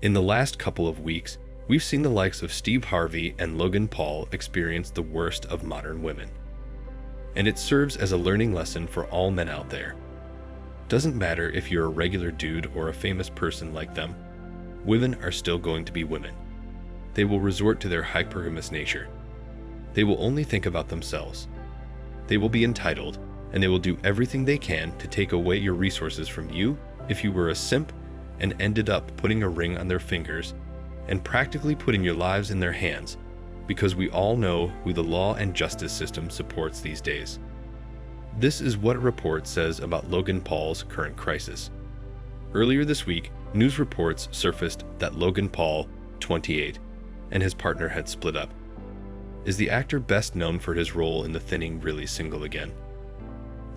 In the last couple of weeks, we've seen the likes of Steve Harvey and Logan Paul experience the worst of modern women. And it serves as a learning lesson for all men out there. Doesn't matter if you're a regular dude or a famous person like them, women are still going to be women. They will resort to their hypergamous nature. They will only think about themselves. They will be entitled, and they will do everything they can to take away your resources from you if you were a simp and ended up putting a ring on their fingers and practically putting your lives in their hands, because we all know who the law and justice system supports these days. This is what a report says about Logan Paul's current crisis. Earlier this week, news reports surfaced that Logan Paul, 28, and his partner had split up. Is the actor best known for his role in The Thinning really single again?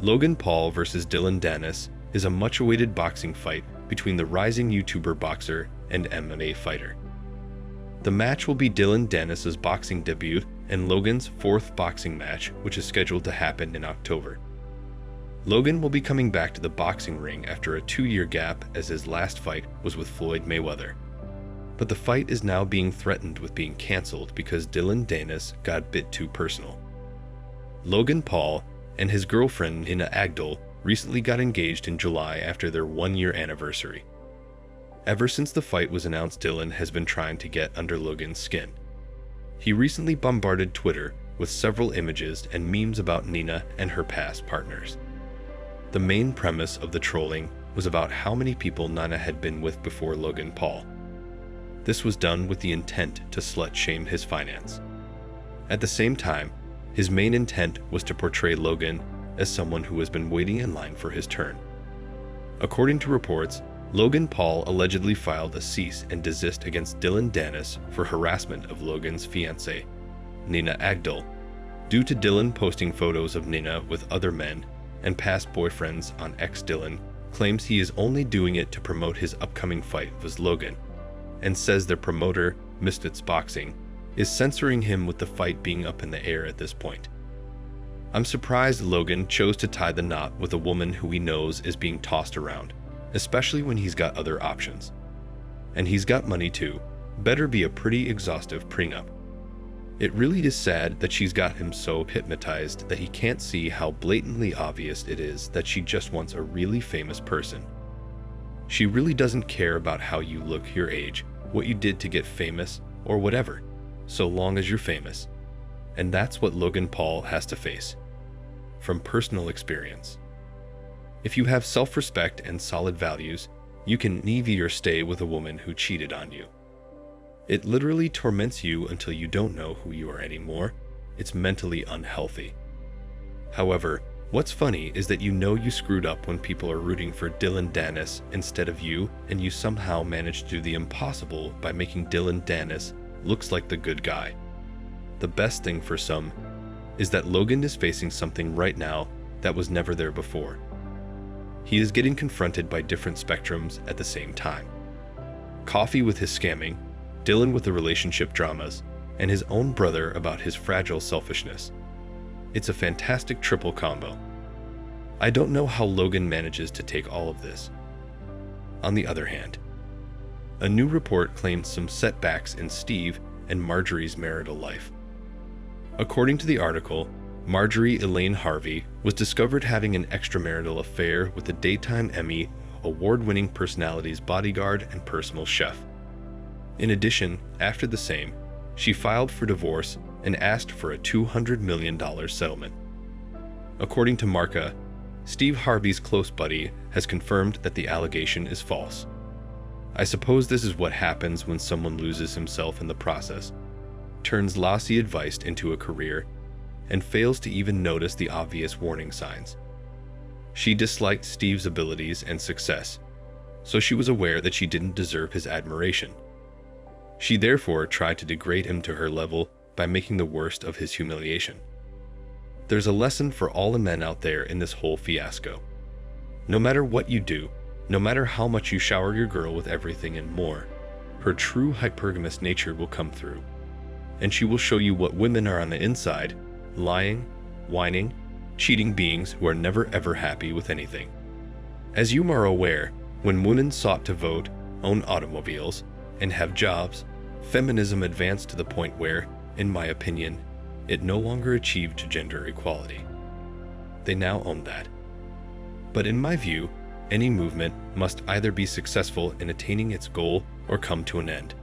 Logan Paul versus Dillon Danis is a much-awaited boxing fight between the rising YouTuber boxer and MMA fighter. The match will be Dillon Danis' boxing debut and Logan's fourth boxing match, which is scheduled to happen in October. Logan will be coming back to the boxing ring after a 2-year gap, as his last fight was with Floyd Mayweather. But the fight is now being threatened with being canceled because Dillon Danis got a bit too personal. Logan Paul and his girlfriend Nina Agdal recently got engaged in July after their 1-year anniversary. Ever since the fight was announced, Dillon has been trying to get under Logan's skin. He recently bombarded Twitter with several images and memes about Nina and her past partners. The main premise of the trolling was about how many people Nina had been with before Logan Paul. This was done with the intent to slut-shame his finance. At the same time, his main intent was to portray Logan as someone who has been waiting in line for his turn. According to reports, Logan Paul allegedly filed a cease and desist against Dillon Danis for harassment of Logan's fiancée, Nina Agdal, due to Dillon posting photos of Nina with other men and past boyfriends on X. Dillon claims he is only doing it to promote his upcoming fight with Logan, and says their promoter, Misfits Boxing, is censoring him with the fight being up in the air at this point. I'm surprised Logan chose to tie the knot with a woman who he knows is being tossed around, especially when he's got other options. And he's got money too. Better be a pretty exhaustive prenup. It really is sad that she's got him so hypnotized that he can't see how blatantly obvious it is that she just wants a really famous person. She really doesn't care about how you look, your age, what you did to get famous, or whatever, so long as you're famous. And that's what Logan Paul has to face. From personal experience. If you have self-respect and solid values, you can never stay with a woman who cheated on you. It literally torments you until you don't know who you are anymore. It's mentally unhealthy. However, what's funny is that you know you screwed up when people are rooting for Dillon Danis instead of you, and you somehow manage to do the impossible by making Dillon Danis looks like the good guy. The best thing for some is that Logan is facing something right now that was never there before. He is getting confronted by different spectrums at the same time. Coffee with his scamming, Dillon with the relationship dramas, and his own brother about his fragile selfishness. It's a fantastic triple combo. I don't know how Logan manages to take all of this. On the other hand, a new report claimed some setbacks in Steve and Marjorie's marital life. According to the article, Marjorie Elaine Harvey was discovered having an extramarital affair with the Daytime Emmy award-winning personality's bodyguard and personal chef. In addition, after the same, she filed for divorce and asked for a $200 million settlement. According to Marca, Steve Harvey's close buddy has confirmed that the allegation is false. I suppose this is what happens when someone loses himself in the process, turns lousy advice into a career, and fails to even notice the obvious warning signs. She disliked Steve's abilities and success, so she was aware that she didn't deserve his admiration. She therefore tried to degrade him to her level by making the worst of his humiliation. There's a lesson for all the men out there in this whole fiasco. No matter what you do, no matter how much you shower your girl with everything and more, her true hypergamous nature will come through, and she will show you what women are on the inside: lying, whining, cheating beings who are never ever happy with anything. As you are aware, when women sought to vote, own automobiles, and have jobs, feminism advanced to the point where, in my opinion, it no longer achieved gender equality. They now own that. But in my view, any movement must either be successful in attaining its goal or come to an end.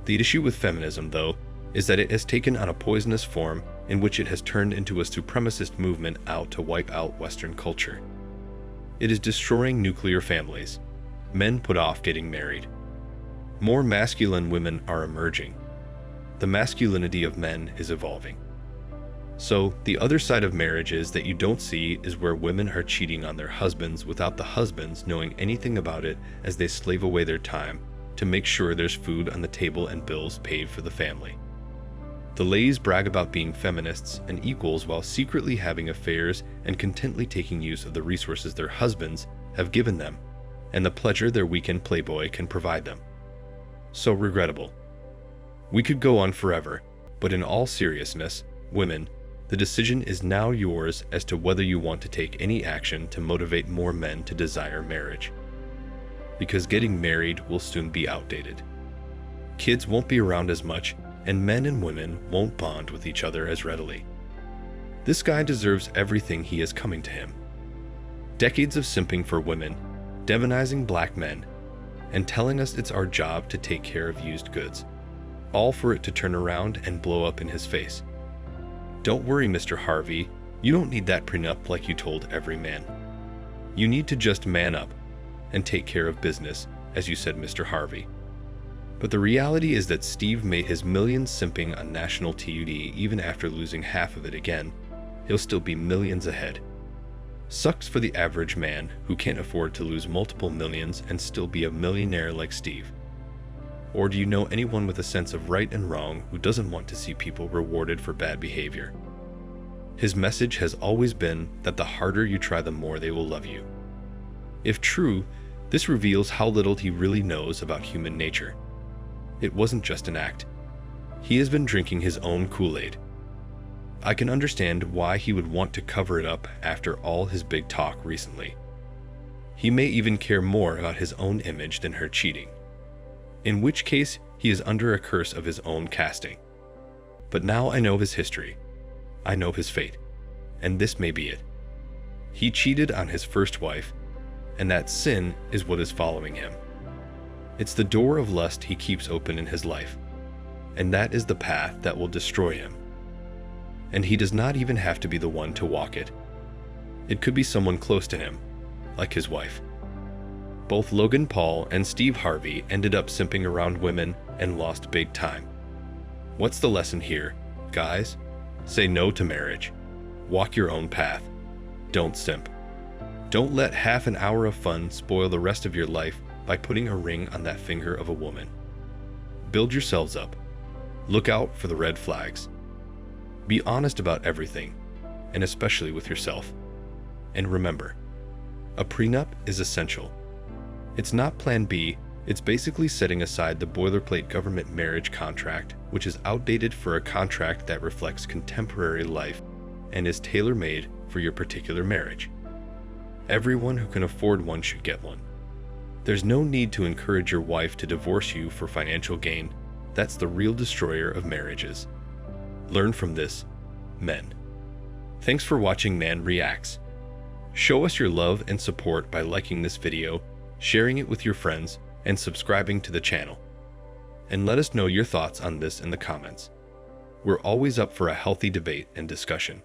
The issue with feminism, though, is that it has taken on a poisonous form in which it has turned into a supremacist movement out to wipe out Western culture. It is destroying nuclear families. Men put off getting married. More masculine women are emerging. The masculinity of men is evolving. So, the other side of marriage is that you don't see is where women are cheating on their husbands without the husbands knowing anything about it as they slave away their time to make sure there's food on the table and bills paid for the family. The ladies brag about being feminists and equals while secretly having affairs and contently taking use of the resources their husbands have given them and the pleasure their weekend playboy can provide them. So regrettable. We could go on forever, but in all seriousness, women, the decision is now yours as to whether you want to take any action to motivate more men to desire marriage. Because getting married will soon be outdated. Kids won't be around as much, and men and women won't bond with each other as readily. This guy deserves everything he is coming to him. Decades of simping for women, demonizing black men, and telling us it's our job to take care of used goods, all for it to turn around and blow up in his face. Don't worry, Mr. Harvey, you don't need that prenup like you told every man. You need to just man up and take care of business, as you said, Mr. Harvey. But the reality is that Steve made his millions simping on national TUD even after losing half of it again. He'll still be millions ahead. Sucks for the average man who can't afford to lose multiple millions and still be a millionaire like Steve. Or do you know anyone with a sense of right and wrong who doesn't want to see people rewarded for bad behavior? His message has always been that the harder you try, the more they will love you. If true, this reveals how little he really knows about human nature. It wasn't just an act. He has been drinking his own Kool-Aid. I can understand why he would want to cover it up after all his big talk recently. He may even care more about his own image than her cheating. In which case, he is under a curse of his own casting. But now I know his history. I know his fate. And this may be it. He cheated on his first wife, and that sin is what is following him. It's the door of lust he keeps open in his life, and that is the path that will destroy him. And he does not even have to be the one to walk it. It could be someone close to him, like his wife. Both Logan Paul and Steve Harvey ended up simping around women and lost big time. What's the lesson here, guys? Say no to marriage. Walk your own path. Don't simp. Don't let half an hour of fun spoil the rest of your life by putting a ring on that finger of a woman. Build yourselves up. Look out for the red flags. Be honest about everything, and especially with yourself. And remember, a prenup is essential. It's not Plan B, it's basically setting aside the boilerplate government marriage contract, which is outdated for a contract that reflects contemporary life and is tailor-made for your particular marriage. Everyone who can afford one should get one. There's no need to encourage your wife to divorce you for financial gain. That's the real destroyer of marriages. Learn from this, men. Thanks for watching Man Reacts. Show us your love and support by liking this video, sharing it with your friends, and subscribing to the channel. And let us know your thoughts on this in the comments. We're always up for a healthy debate and discussion.